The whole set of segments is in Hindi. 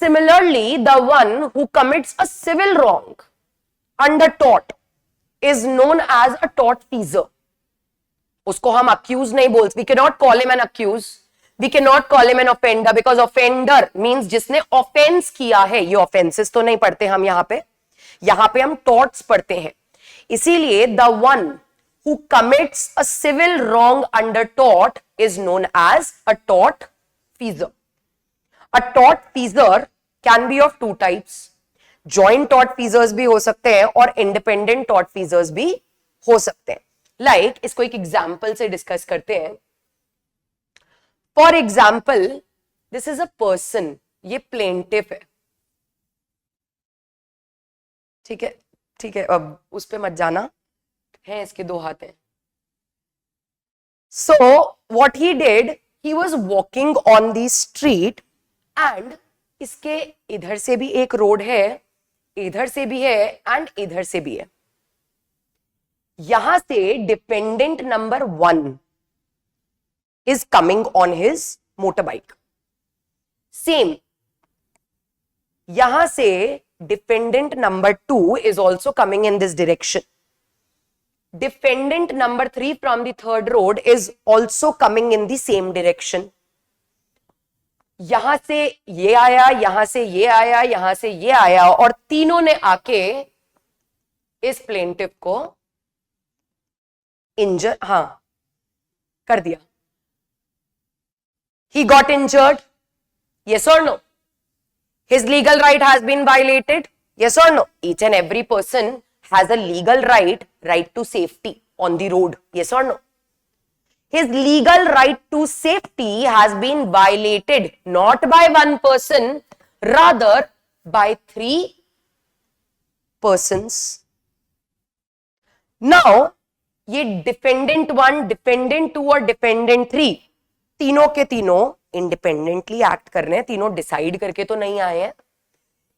Similarly, the one who commits a civil wrong under tort is known as a tortfeasor. उसको हम accuse नहीं बोल, we cannot call him an accused, we cannot call him an offender, because offender means जिसने offense किया है. ये offenses तो नहीं पढ़ते हम यहाँ पे हम torts पढ़ते हैं. इसीलिए the one who commits a civil wrong under tort is known as a tortfeasor. A tortfeasor can be of two types. Joint tortfeasors भी हो सकते हैं और independent tortfeasors भी हो सकते हैं. Like, इसको एक एग्जाम्पल से डिस्कस करते हैं. For example, this is a person, ये प्लेंटिफ है. ठीक है, अब उस पे मत जाना है, इसके दो हाथ हैं. So what he did, he was walking on the street and इसके इधर से भी एक रोड है, इधर से भी है एंड इधर से भी है. यहां से dependent number 1 is coming on his motorbike. Same, यहां से defendant number 2 is also coming in this direction. Defendant number 3 from the third road is also coming in the same direction. यहां से ये आया, यहां से ये आया, यहां से ये आया और तीनों ने आके इस प्लेंटिफ को इंजर कर दिया. He got injured. Yes or no? His legal right has been violated. Yes or no? Each and every person has a legal right to safety on the road. Yes or no? His legal right to safety has been violated not by one person, rather by 3 persons. Now, ये डिफेंडेंट 1, डिफेंडेंट 2 और डिफेंडेंट 3 तीनों के तीनों इंडिपेंडेंटली एक्ट कर रहे हैं. तीनों डिसाइड करके तो नहीं आए हैं.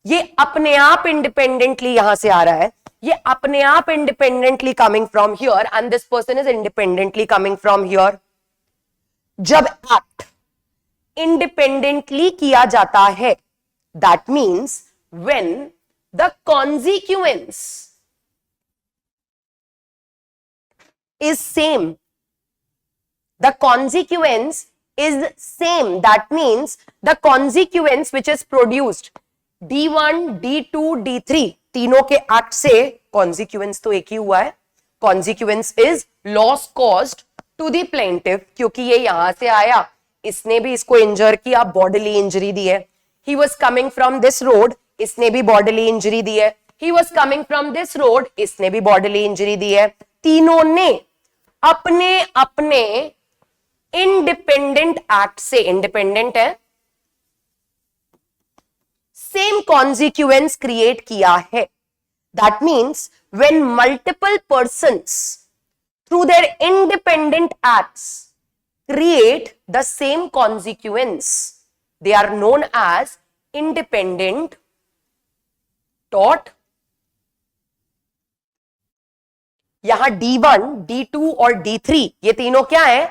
ये अपने आप इंडिपेंडेंटली यहां से आ रहा है. ये अपने आप independently coming from here and this person is independently coming from here. जब एक्ट इंडिपेंडेंटली किया जाता है, that means when the consequence is same, the consequence is same, that means the consequence which is produced D1, D2, D3 तीनों के एक्ट से consequence तो एक ही हुआ है. consequence is loss caused to the plaintiff, क्योंकि ये यहां से आया, इसने भी इसको इंजर किया, bodily injury दी है. he was coming from this road, इसने भी bodily injury दी है. he was coming from this road, इसने भी bodily injury दी है. तीनों ने अपने अपने इंडिपेंडेंट एक्ट से, इंडिपेंडेंट है, सेम कॉन्सिक्वेंस क्रिएट किया है. That means when multiple persons through their independent acts create the same consequence, they are known as independent tort. यहां D1, D2 और D3 ये तीनों क्या है,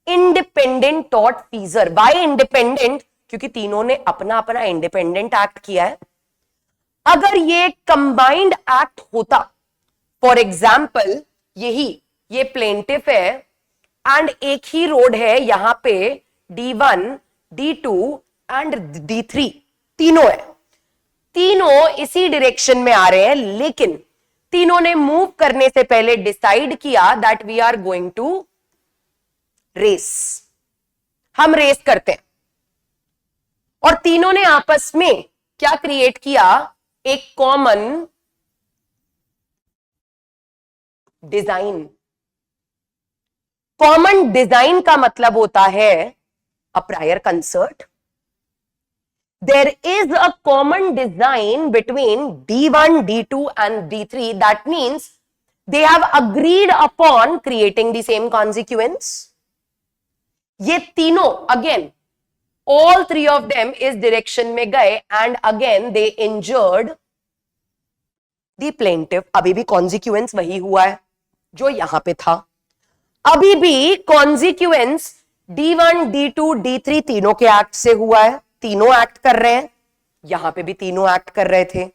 इंडिपेंडेंट टॉर्टफीजर. बाय इंडिपेंडेंट, क्योंकि तीनों ने अपना अपना इंडिपेंडेंट एक्ट किया है. अगर ये कंबाइंड एक्ट होता, फॉर एग्जाम्पल ये प्लेंटिफ है एंड एक ही रोड है, यहां पे D1, D2 एंड D3 तीनों है, तीनों इसी डायरेक्शन में आ रहे हैं, लेकिन तीनों ने मूव करने से पहले डिसाइड किया that we are going to race. हम रेस करते हैं और तीनों ने आपस में क्या क्रिएट किया, एक कॉमन डिजाइन. कॉमन डिजाइन का मतलब होता है अ prior concert. There is a common design between D1, D2 and D3. That means they have agreed upon creating the same consequence. ये तीनों again, all 3 of them इस direction में गए and again they injured the plaintiff. अभी भी consequence वही हुआ है जो यहां पे था. अभी भी consequence D1, D2, D3 तीनों के एक्ट से हुआ है. तीनों एक्ट कर रहे हैं. यहां पे भी तीनों एक्ट कर रहे थे,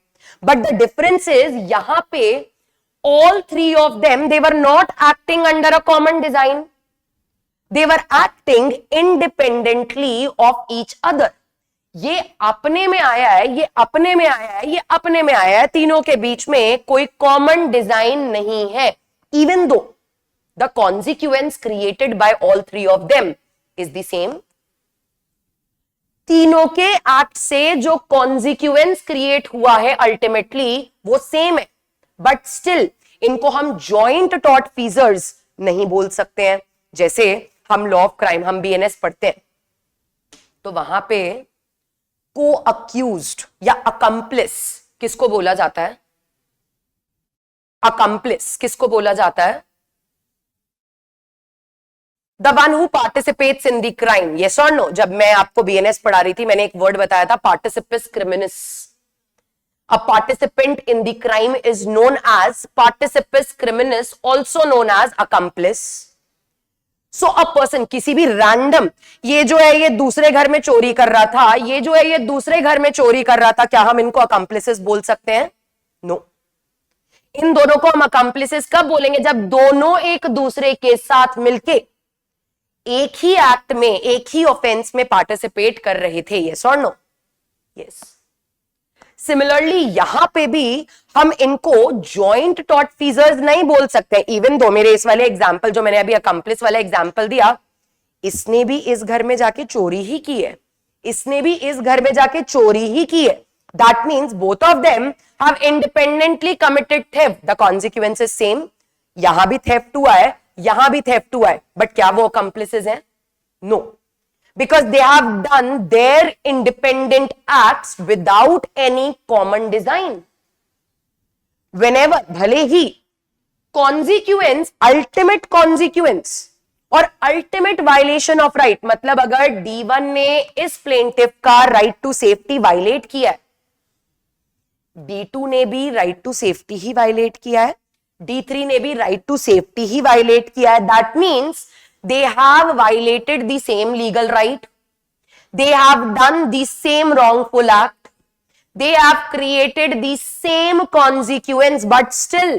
बट द डिफरेंस इज यहां पे all three of them, they were not acting under a common design. They were acting independently of each other. ये अपने में आया है, ये अपने में आया है, ये अपने में आया है, तीनों के बीच में कोई कॉमन डिजाइन नहीं है, even though the consequence created by all three of them is the same. तीनों के एक्ट से जो कॉन्सिक्वेंस क्रिएट हुआ है अल्टीमेटली वो सेम है, बट स्टिल इनको हम जॉइंट टॉर्ट फीजर्स नहीं बोल सकते हैं. जैसे हम लॉ ऑफ क्राइम, हम बीएनएस पढ़ते हैं, तो वहां पे को अक्यूज्ड या अकम्प्लिस किसको बोला जाता है? अकम्प्लिस किसको बोला जाता है? The one who participates in the crime. Yes और नो? जब मैं आपको बीएनएस पढ़ा रही थी, मैंने एक वर्ड बताया था, पार्टिसिपिस क्रिमिनिस. A participant in the crime is known as participus criminis, also known as accomplice. So a person, किसी भी रैंडम, ये जो है ये दूसरे घर में चोरी कर रहा था, ये जो है ये दूसरे घर में चोरी कर रहा था, क्या हम इनको accomplices बोल सकते हैं? No. इन दोनों को हम accomplices कब बोलेंगे? जब दोनों एक दूसरे के साथ मिलके एक ही एक्ट में, एक ही ऑफेंस में पार्टिसिपेट कर रहे थे. यस और नो? यस. सिमिलरली यहां पे भी हम इनको जॉइंट टॉर्ट फीजर्स नहीं बोल सकते, इवन दो मेरे इस वाले एग्जांपल जो मैंने अभी अकम्प्लिस वाला एग्जांपल दिया, इसने भी इस घर में जाके चोरी ही की है, इसने भी इस घर में जाके चोरी ही की है. That means both of them have independently committed theft. The consequence is same. यहां भी थेफ्ट हुआ है, यहां भी थेफ्ट हुआ है, बट क्या वो अकम्प्लिसेस हैं? No. Because they have done their independent acts without any common design. Whenever, भले ही consequence, ultimate consequence और ultimate violation of right, मतलब अगर D1 ने इस plaintiff का right to safety violate किया है, D2 ने भी right to safety he violate किया है, D3 ने भी right to safety he violate किया है. That means they have violated the same legal right. They have done the same wrongful act. They have created the same consequence, but still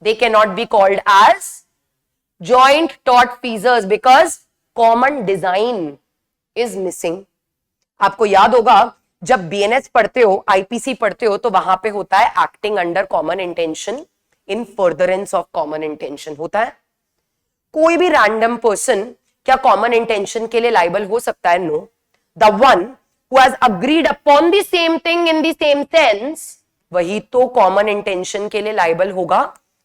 they cannot be called as joint tort feasors because common design is missing. आपको याद होगा जब बीएनएस पढ़ते हो, आईपीसी पढ़ते हो, तो वहां पे होता है acting under common intention in furtherance of common intention होता है. कोई भी रैंडम पर्सन क्या कॉमन इंटेंशन के लिए लाइबल हो सकता है? No. The one who has agreed upon the same thing in the same sense, वही तो कॉमन इंटेंशन के लिए लाइबल होगा.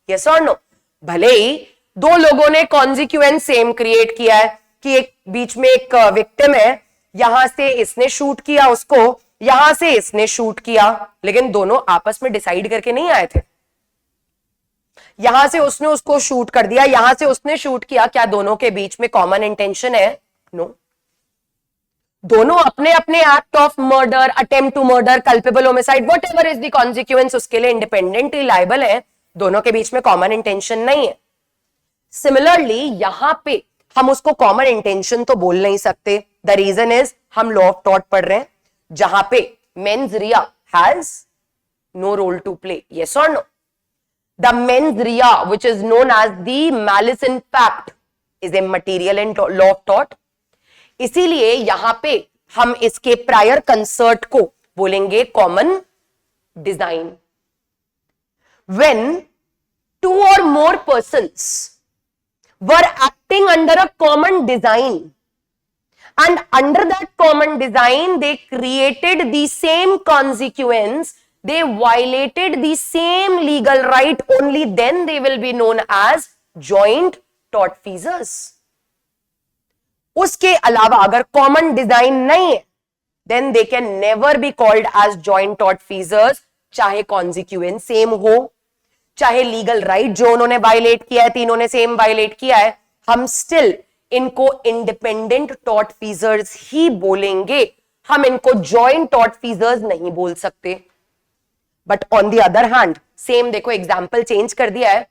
यस और नो? भले ही दो लोगों ने कॉन्सिक्वेंस सेम क्रिएट किया है कि एक बीच में एक विक्टिम है, यहां से इसने शूट किया उसको, यहां से इसने शूट किया, लेकिन दोनों आपस में डिसाइड करके नहीं आए थे. यहां से उसने उसको शूट कर दिया, यहां से उसने शूट किया, क्या दोनों के बीच में कॉमन इंटेंशन है? नो. दोनों अपने अपने act of murder, attempt to murder, culpable homicide, whatever is the consequence, उसके लिए इंडिपेंडेंटली लायबल है. दोनों के बीच में कॉमन इंटेंशन नहीं है. सिमिलरली यहां पे हम उसको कॉमन इंटेंशन तो बोल नहीं सकते. द रीजन इज हम लॉ ऑफ टॉर्ट पढ़ रहे हैं जहां पे mens rea has no role to play. Yes और no? The mens rea, which is known as the malice in fact, is a material in law of tort. इसीलिए यहां पे हम इसके प्रायर कंसर्ट को बोलेंगे common design. When two or more persons were acting under a common design, and under that common design they created the same consequence, they violated the same legal right, only then they will be known as joint tortfeasors. उसके अलावा अगर कॉमन डिजाइन नहीं है, then they can never be called as joint tortfeasors. चाहे कॉन्सिक्वेंस सेम हो, चाहे लीगल राइट जो उन्होंने वायलेट किया है, तीनों ने सेम वायलेट किया है, हम स्टिल इनको इंडिपेंडेंट टॉर्टफीजर्स ही बोलेंगे. हम इनको जॉइंट टॉर्टफीजर्स नहीं बोल सकते. But on the other hand same, देखो एग्जाम्पल चेंज कर दिया है.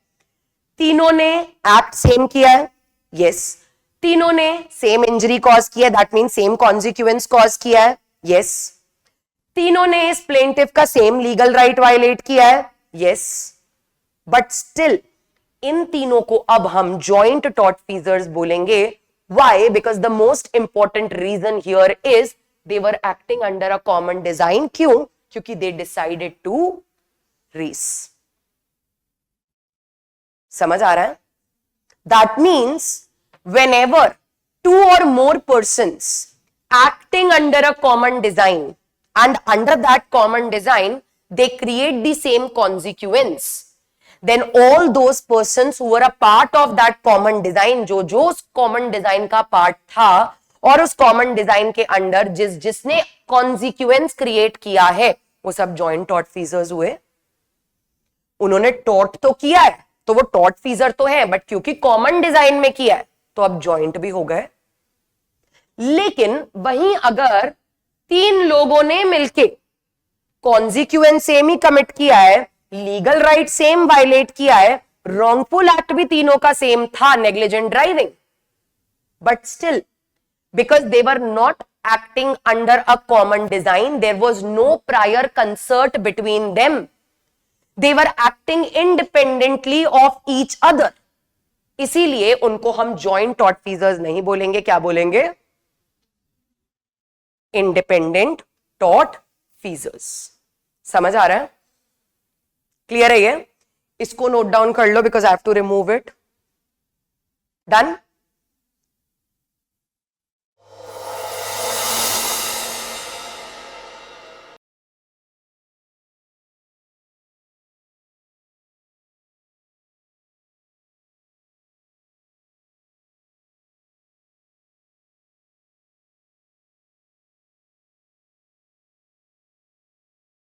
तीनों ने एक्ट सेम किया है. यस. तीनों ने सेम इंजरी कॉज किया है, that mean same consequence cause किया है. यस. तीनों ने इस प्लेंटिफ का सेम लीगल राइट वायलेट किया है, यस, बट स्टिल इन तीनों को अब हम जॉइंट टॉर्टफीजर्स बोलेंगे. Why? Because the most important reason here is they were acting under a common design. क्यों? क्योंकि दे डिसाइडेड टू रेस. समझ आ रहा है? That means whenever two or more persons acting under a common design and under that common design they create the same consequence, then all those persons who were a part of that common design, जो उस common design का part था और उस common design के अंदर जिसने consequence create किया है, वो सब joint tortfeasors हुए. उन्होंने tort तो किया है, तो वो टॉर्ट फीजर तो है, बट क्योंकि कॉमन डिजाइन में किया है तो अब जॉइंट भी हो गए. लेकिन वहीं अगर तीन लोगों ने मिलके कॉन्सिक्वेंस सेम ही कमिट किया है, लीगल राइट सेम वायलेट किया है, रॉन्गफुल एक्ट भी तीनों का सेम था, negligent driving, but still because they were not acting under a common design, there was no prior concert between them. They were acting independently of each other. इसीलिए उनको हम joint tortfeasors नहीं बोलेंगे, क्या बोलेंगे? Independent tortfeasors. समझ आ रहा है? क्लियर है ये? इसको नोट डाउन कर लो because I have to remove it. Done?